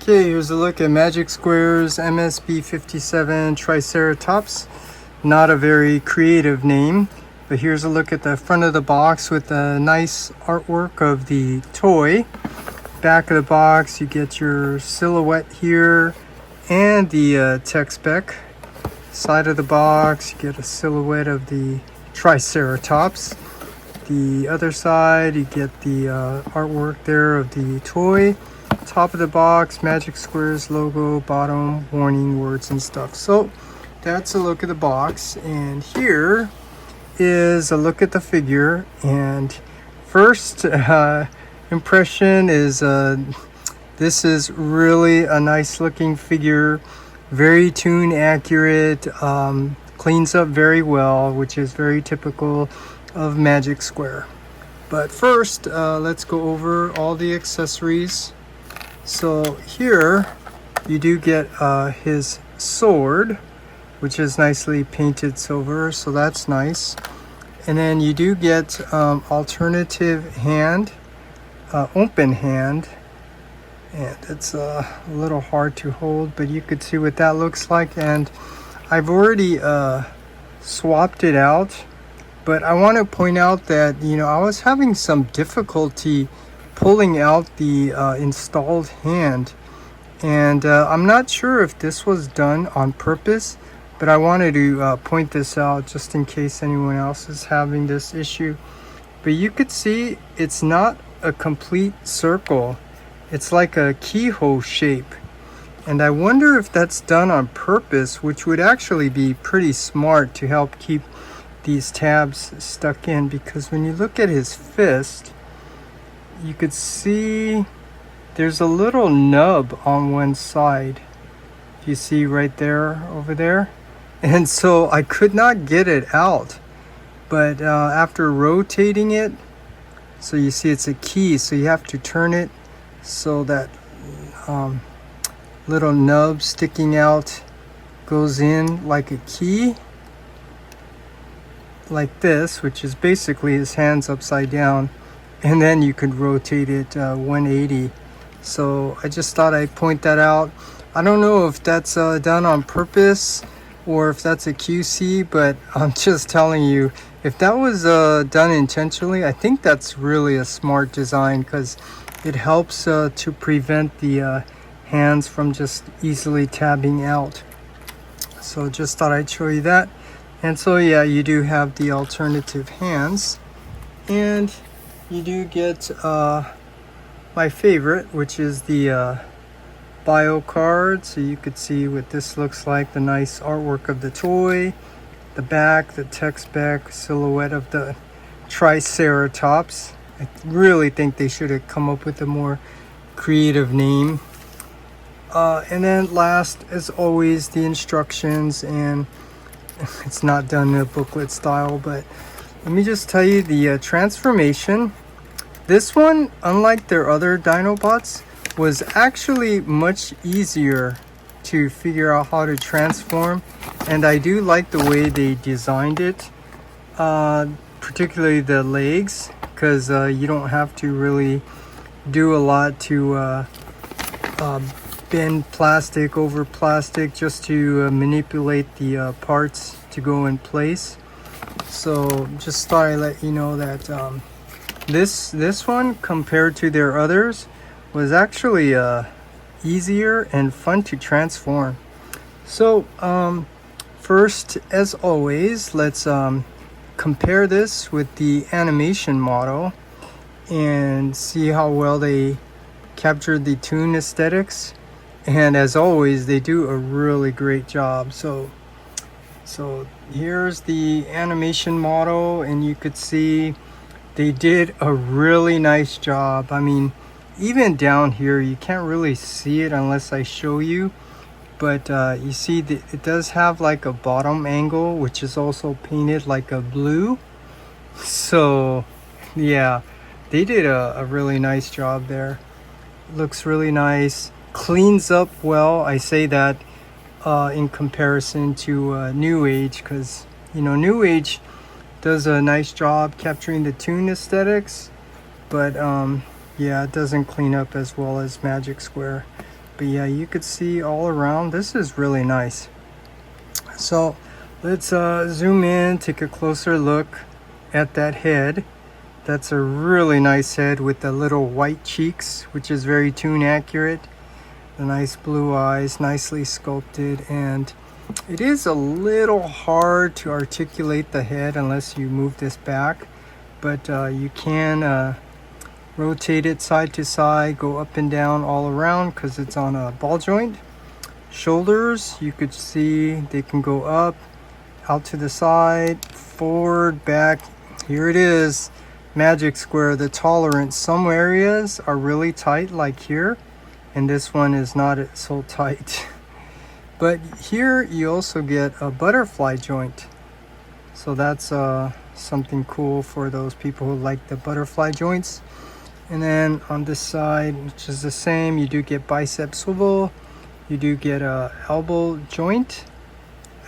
Okay, here's a look at Magic Square's MS-B57 Triceratops. Not a very creative name, but here's a look at the front of the box with a nice artwork of the toy. Back of the box, you get your silhouette here and the tech spec. Side of the box, you get a silhouette of the Triceratops. The other side, you get the artwork there of the toy. Top of the box, Magic Square's logo, bottom, warning words and stuff. So that's a look at the box, and here is a look at the figure. And first impression is this is really a nice looking figure, very tune accurate, cleans up very well, which is very typical of Magic Square. But first let's go over all the accessories. So here you do get his sword, which is nicely painted silver, so that's nice. And then you do get alternative hand, open hand, and it's a little hard to hold, but you could see what that looks like. And I've already swapped it out, but I want to point out that, you know, I was having some difficulty pulling out the installed hand, and I'm not sure if this was done on purpose, but I wanted to point this out just in case anyone else is having this issue. But you could see it's not a complete circle, it's like a keyhole shape, and I wonder if that's done on purpose, which would actually be pretty smart to help keep these tabs stuck in, because when you look at his fist, you could see there's a little nub on one side. You see right there, over there. And so I could not get it out. But after rotating it, so you see it's a key, so you have to turn it so that little nub sticking out goes in like a key, like this, which is basically his hands upside down. And then you could rotate it 180. So I just thought I'd point that out. I don't know if that's done on purpose or if that's a QC, but I'm just telling you, if that was done intentionally, I think that's really a smart design, because it helps to prevent the hands from just easily tabbing out. So just thought I'd show you that. And so yeah, you do have the alternative hands, and you do get my favorite, which is the bio card. So you could see what this looks like, the nice artwork of the toy, the back, the tech spec, silhouette of the Triceratops. I really think they should have come up with a more creative name. And then last, as always, the instructions, and it's not done in a booklet style, but let me just tell you the transformation. This one, unlike their other Dinobots, was actually much easier to figure out how to transform, and I do like the way they designed it, particularly the legs, because you don't have to really do a lot to bend plastic over plastic just to manipulate the parts to go in place. So just thought I'd let you know that this one, compared to their others, was actually easier and fun to transform. So first, as always, let's compare this with the animation model and see how well they captured the toon aesthetics. And as always, they do a really great job. So here's the animation model, and you could see they did a really nice job. I mean, even down here, you can't really see it unless I show you, but you see that it does have like a bottom angle, which is also painted like a blue. So yeah, they did a really nice job there. Looks really nice, cleans up well. I say that in comparison to New Age, because, you know, New Age does a nice job capturing the toon aesthetics, but yeah, it doesn't clean up as well as Magic Square. But yeah, you could see all around. This is really nice. So let's zoom in, take a closer look at that head. That's a really nice head with the little white cheeks, which is very tune accurate. The nice blue eyes, nicely sculpted, and it is a little hard to articulate the head unless you move this back, but you can rotate it side to side, go up and down all around because it's on a ball joint. Shoulders, you could see they can go up, out to the side, forward, back. Here it is, magic square, the tolerance. Some areas are really tight, like here, and this one is not so tight. But here you also get a butterfly joint. So that's something cool for those people who like the butterfly joints. And then on this side, which is the same, you do get bicep swivel. You do get a elbow joint.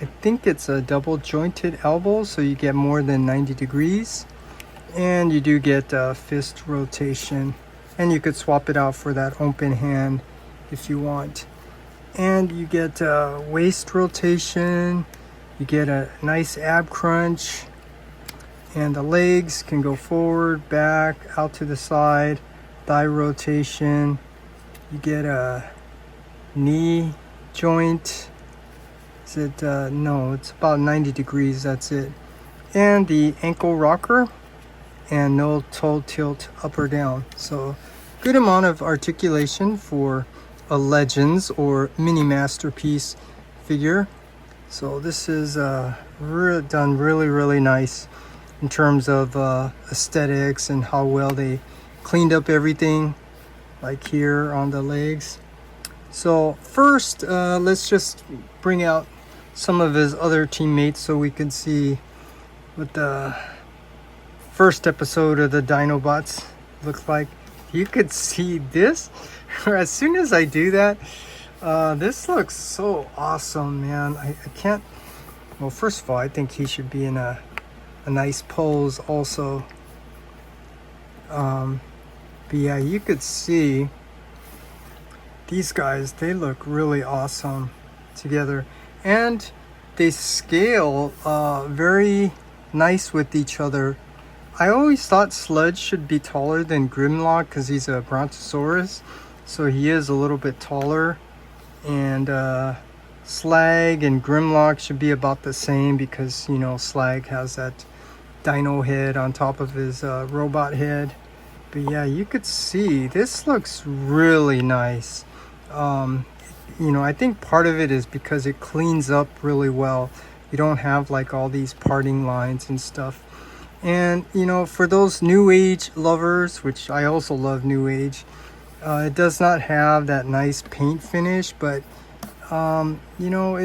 I think it's a double jointed elbow, so you get more than 90 degrees. And you do get fist rotation. And you could swap it out for that open hand if you want. And you get waist rotation. You get a nice ab crunch. And the legs can go forward, back, out to the side, thigh rotation. You get a knee joint. Is it, no, it's about 90 degrees, that's it. And the ankle rocker and no toe tilt up or down. So good amount of articulation for a Legends or mini masterpiece figure. So this is done really, really nice in terms of aesthetics and how well they cleaned up everything, like here on the legs. So first, let's just bring out some of his other teammates so we can see what the first episode of the Dinobots looks like. You could see this. As soon as I do that, this looks so awesome, man. I can't. Well, first of all, I think he should be in a nice pose also. But yeah, you could see these guys, they look really awesome together, and they scale very nice with each other. I always thought Sludge should be taller than Grimlock because he's a Brontosaurus, so he is a little bit taller. And Slag and Grimlock should be about the same because, you know, Slag has that dino head on top of his robot head. But yeah, you could see this looks really nice. You know, I think part of it is because it cleans up really well. You don't have like all these parting lines and stuff. And, you know, for those New Age lovers, which I also love New Age, it does not have that nice paint finish, but, you know,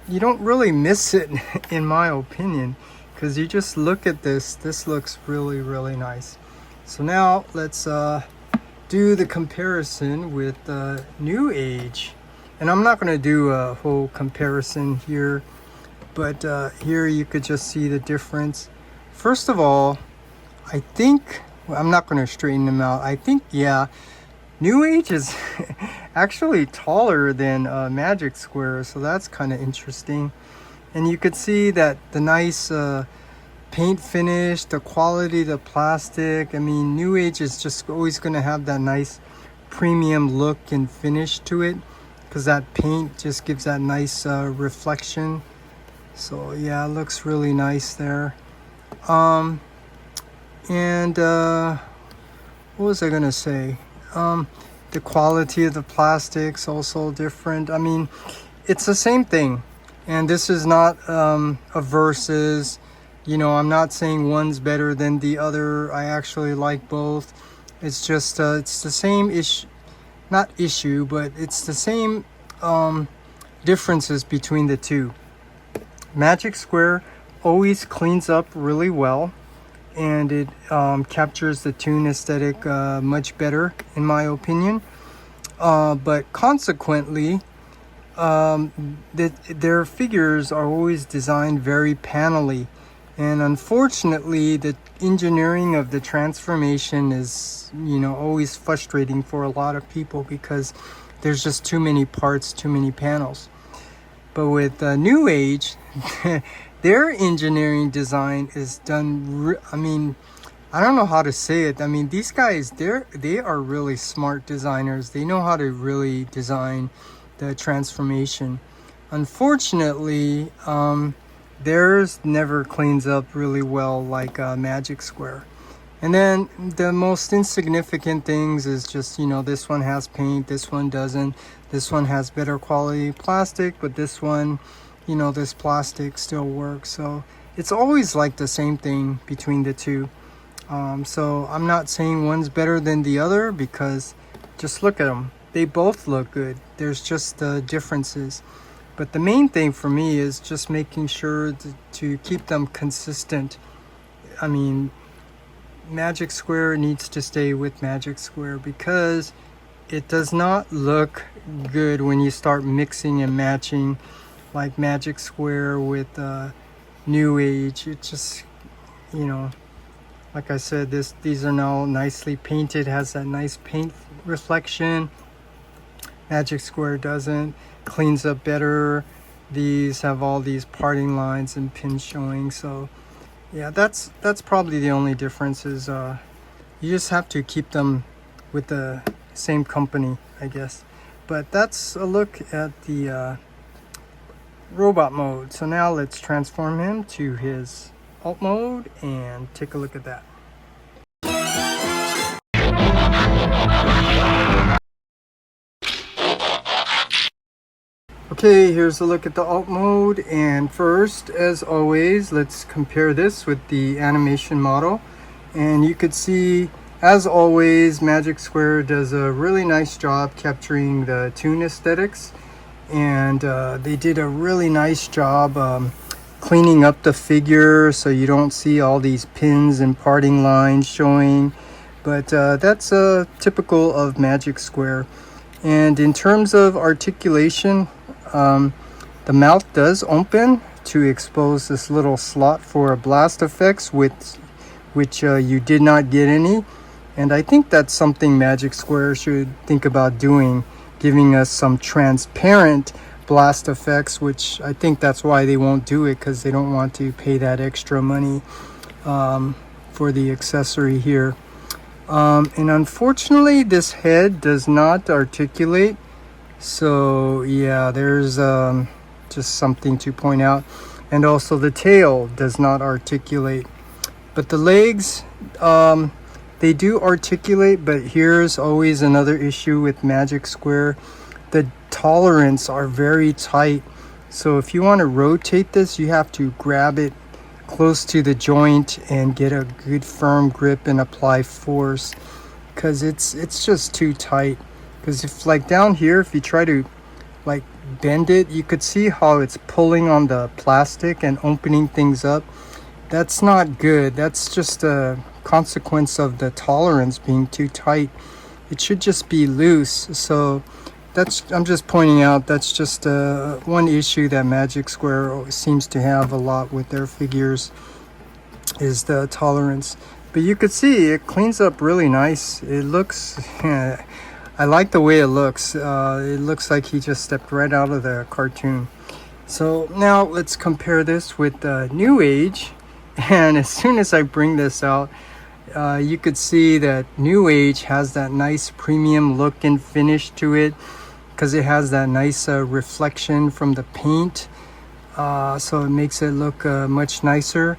you don't really miss it, in my opinion, because you just look at this. This looks really, really nice. So now let's do the comparison with New Age. And I'm not going to do a whole comparison here, but here you could just see the difference. First of all, I think, well, I'm not going to straighten them out. I think, yeah, New Age is actually taller than Magic Square, so that's kind of interesting. And you could see that the nice paint finish, the quality of the plastic. I mean, New Age is just always going to have that nice premium look and finish to it because that paint just gives that nice reflection. So yeah, it looks really nice there. And what was I gonna say? The quality of the plastics also different. I mean, it's the same thing, and this is not a versus. You know, I'm not saying one's better than the other. I actually like both. It's just it's the same issue, not issue, but it's the same differences between the two. Magic Square always cleans up really well, and it captures the toon aesthetic much better, in my opinion. But consequently, their figures are always designed very panelly. And unfortunately, the engineering of the transformation is, always frustrating for a lot of people because there's just too many parts, too many panels. But with New Age, their engineering design is done. I don't know how to say it. I mean, these guys, they are really smart designers. They know how to really design the transformation. Unfortunately, theirs never cleans up really well like Magic Square. And then the most insignificant things is just, this one has paint, this one doesn't. This one has better quality plastic, but this one, this plastic still works. So it's always like the same thing between the two. So I'm not saying one's better than the other because just look at them. They both look good. There's just differences. But the main thing for me is just making sure to keep them consistent. I mean, Magic Square needs to stay with Magic Square because it does not look good when you start mixing and matching like Magic Square with New Age. It just, like I said, these are now nicely painted, has that nice paint reflection. Magic Square doesn't, cleans up better. These have all these parting lines and pins showing. So yeah, that's probably the only difference is you just have to keep them with the same company, I guess. But that's a look at the robot mode. So now let's transform him to his alt mode and take a look at that. Okay, here's a look at the alt mode, and first, as always, let's compare this with the animation model. And you could see, as always, Magic Square does a really nice job capturing the toon aesthetics, and they did a really nice job cleaning up the figure so you don't see all these pins and parting lines showing. But that's typical of Magic Square. And in terms of articulation, the mouth does open to expose this little slot for blast effects, which you did not get any. And I think that's something Magic Square should think about doing, giving us some transparent blast effects, which I think that's why they won't do it, because they don't want to pay that extra money for the accessory here. And unfortunately, this head does not articulate. So yeah, there's just something to point out. And also the tail does not articulate. But the legs, they do articulate, but here's always another issue with Magic Square. The tolerance are very tight. So if you want to rotate this, you have to grab it close to the joint and get a good firm grip and apply force, because it's just too tight. Because if like down here, if you try to like bend it, you could see how it's pulling on the plastic and opening things up. That's not good. That's just a consequence of the tolerance being too tight. It should just be loose. So I'm just pointing out that's just one issue that Magic Square seems to have a lot with their figures, is the tolerance. But you could see it cleans up really nice. It looks I like the way it looks. It looks like he just stepped right out of the cartoon. So now let's compare this with New Age. And as soon as I bring this out, you could see that New Age has that nice premium look and finish to it, because it has that nice reflection from the paint. So it makes it look much nicer.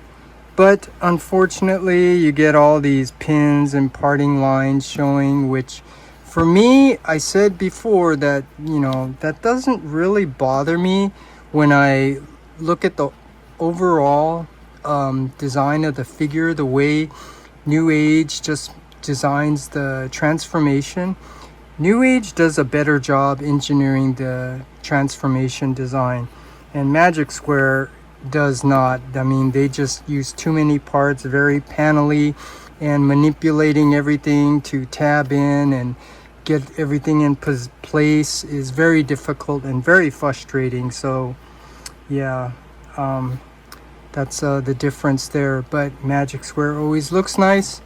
But unfortunately, you get all these pins and parting lines showing, which for me, I said before that, that doesn't really bother me when I look at the overall design of the figure, the way New Age just designs the transformation. New Age does a better job engineering the transformation design, and Magic Square does not. I mean, they just use too many parts, very panelly, and manipulating everything to tab in and get everything in place is very difficult and very frustrating. So yeah, That's the difference there. But Magic Square always looks nice.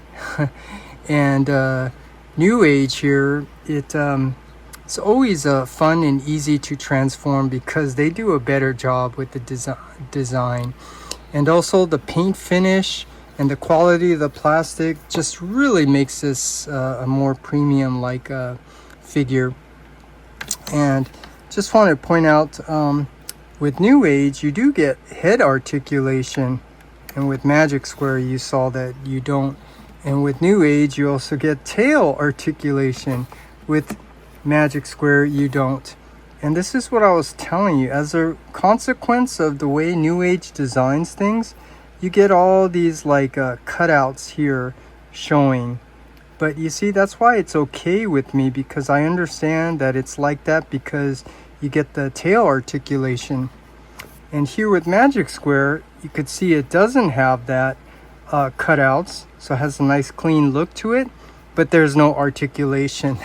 And New Age here, it's always fun and easy to transform because they do a better job with the design. And also the paint finish and the quality of the plastic just really makes this a more premium like figure. And just want to point out, with New Age you do get head articulation, and with Magic Square you saw that you don't. And with New Age you also get tail articulation. With Magic Square you don't. And this is what I was telling you, as a consequence of the way New Age designs things, you get all these like cutouts here showing. But you see, that's why it's okay with me, because I understand that it's like that because you get the tail articulation. And here with Magic Square, you could see it doesn't have that cutouts, so it has a nice clean look to it, but there's no articulation.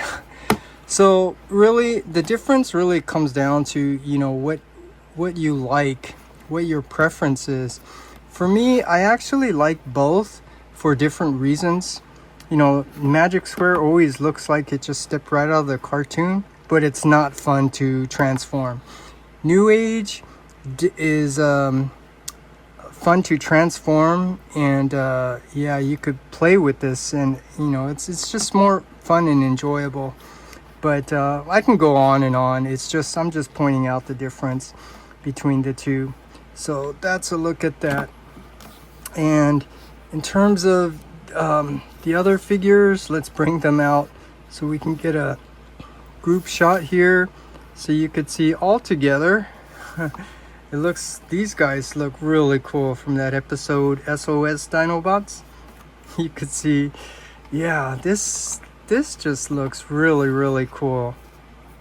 So really, the difference really comes down to, you know, what you like, what your preference is. For me, I actually like both for different reasons. You know, Magic Square always looks like it just stepped right out of the cartoon, but it's not fun to transform. New Age is fun to transform, and yeah, you could play with this, and you know, it's just more fun and enjoyable. But I can go on and on. I'm just pointing out the difference between the two. So that's a look at that. And in terms of the other figures, let's bring them out so we can get a group shot here, so you could see all together. These guys look really cool from that episode SOS Dinobots. You could see, yeah, this just looks really cool.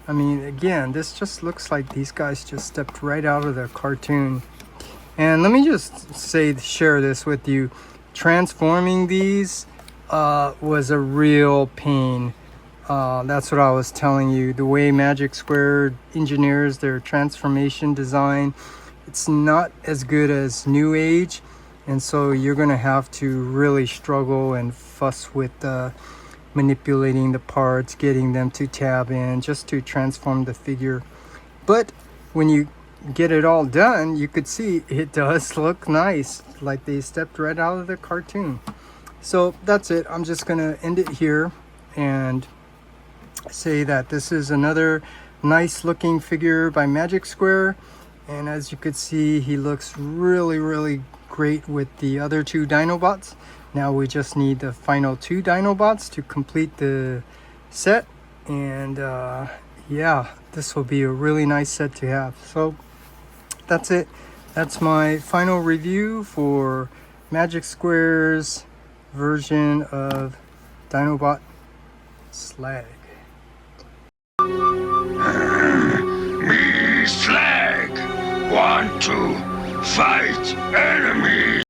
I mean, again, this just looks like these guys just stepped right out of the cartoon. And let me just share this with you. Transforming these was a real pain. That's what I was telling you. The way Magic Square engineers their transformation design, it's not as good as New Age. And so you're gonna have to really struggle and fuss with manipulating the parts, getting them to tab in just to transform the figure. But when you get it all done, you could see it does look nice, like they stepped right out of the cartoon. So that's it. I'm just gonna end it here and say that this is another nice looking figure by Magic Square, and as you could see, he looks really great with the other two Dinobots. Now we just need the final two Dinobots to complete the set, and yeah, this will be a really nice set to have. So that's it. That's my final review for Magic Square's version of Dinobot Slag. Me, Slag, want to fight enemies.